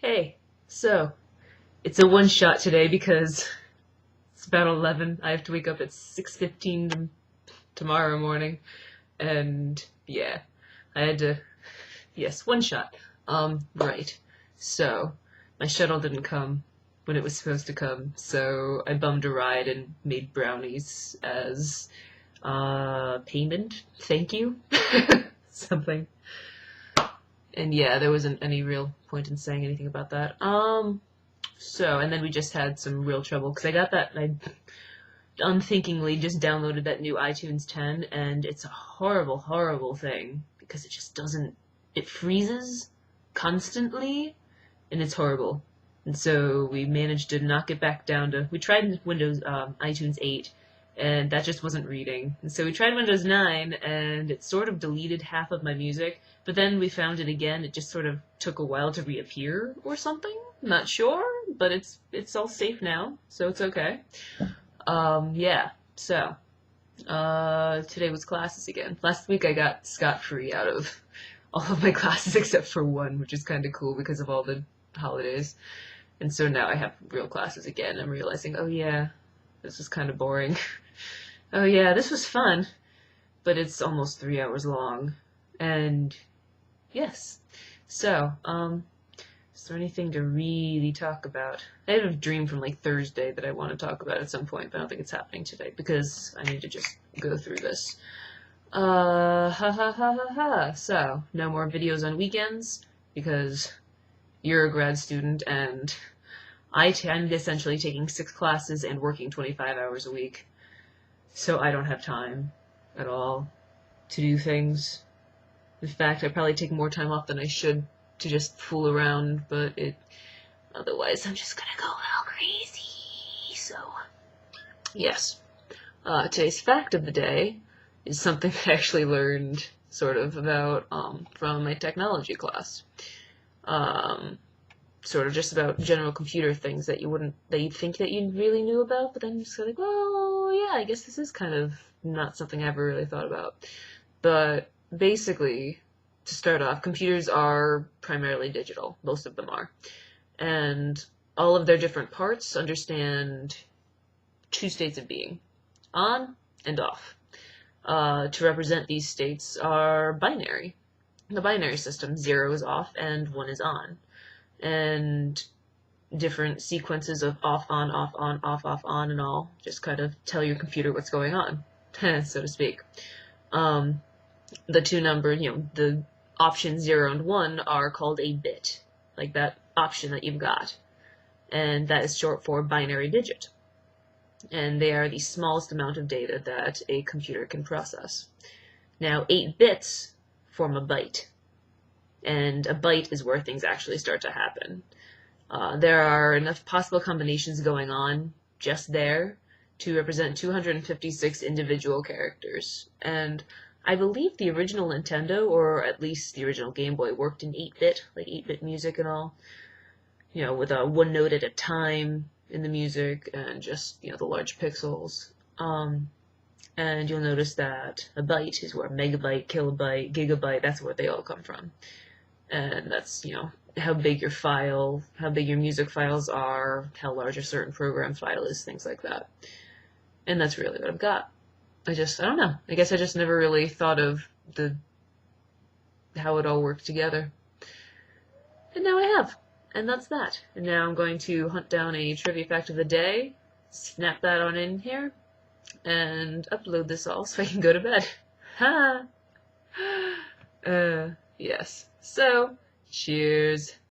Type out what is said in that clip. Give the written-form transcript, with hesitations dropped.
Hey, so it's a one shot today because it's about 11. I have to wake up at 6:15 tomorrow morning, and yeah, I had to. Yes, one shot. Right. So my shuttle didn't come when it was supposed to come, so I bummed a ride and made brownies as payment. Thank you. Something. And yeah, there wasn't any real point in saying anything about that. And then we just had some real trouble because I got that, I unthinkingly just downloaded that new iTunes 10, and it's a horrible, horrible thing because it just doesn't, it freezes constantly, and it's horrible. And so we managed to knock it back down to, we tried Windows, iTunes 8, and that just wasn't reading. And so we tried Windows 9, and it sort of deleted half of my music, but then we found it again. It just sort of took a while to reappear or something. Not sure, but it's all safe now, so it's okay. Yeah. So, today was classes again. Last week I got scot-free out of all of my classes except for one, which is kind of cool because of all the holidays. And so now I have real classes again. I'm realizing, oh yeah, this was kind of boring. Oh yeah, this was fun, but it's almost 3 hours long. And yes. So, is there anything to really talk about? I had a dream from like Thursday that I want to talk about at some point, but I don't think it's happening today because I need to just go through this. Ha ha ha ha ha. So, no more videos on weekends because you're a grad student and I'm essentially taking 6 classes and working 25 hours a week. So I don't have time at all to do things. In fact, I probably take more time off than I should to just fool around, but otherwise I'm just gonna go a little crazy. So, yes. Today's fact of the day is something I actually learned sort of about from my technology class. Sort of just about general computer things that you'd think that you really knew about, but then you're just like, well, yeah, I guess this is kind of not something I ever really thought about. But basically, to start off, computers are primarily digital. Most of them are. And all of their different parts understand 2 states of being, on and off. To represent these states are binary. The binary system, 0 is off and 1 is on. And different sequences of off, on, and all just kind of tell your computer what's going on, so to speak. The 2 numbered, the options 0 and 1 are called a bit, like that option that you've got. And that is short for binary digit. And they are the smallest amount of data that a computer can process. Now, 8 bits form a byte. And a byte is where things actually start to happen. There are enough possible combinations going on just there to represent 256 individual characters. And I believe the original Nintendo, or at least the original Game Boy, worked in 8-bit, like 8-bit music and all. With a 1 note at a time in the music and just, the large pixels. And you'll notice that a byte is where megabyte, kilobyte, gigabyte, that's where they all come from. And that's, how big your music files are, how large a certain program file is, things like that. And that's really what I've got. I don't know. I guess I just never really thought of how it all worked together. And now I have. And that's that. And now I'm going to hunt down a trivia fact of the day, snap that on in here, and upload this all so I can go to bed. Ha! Yes. So, cheers.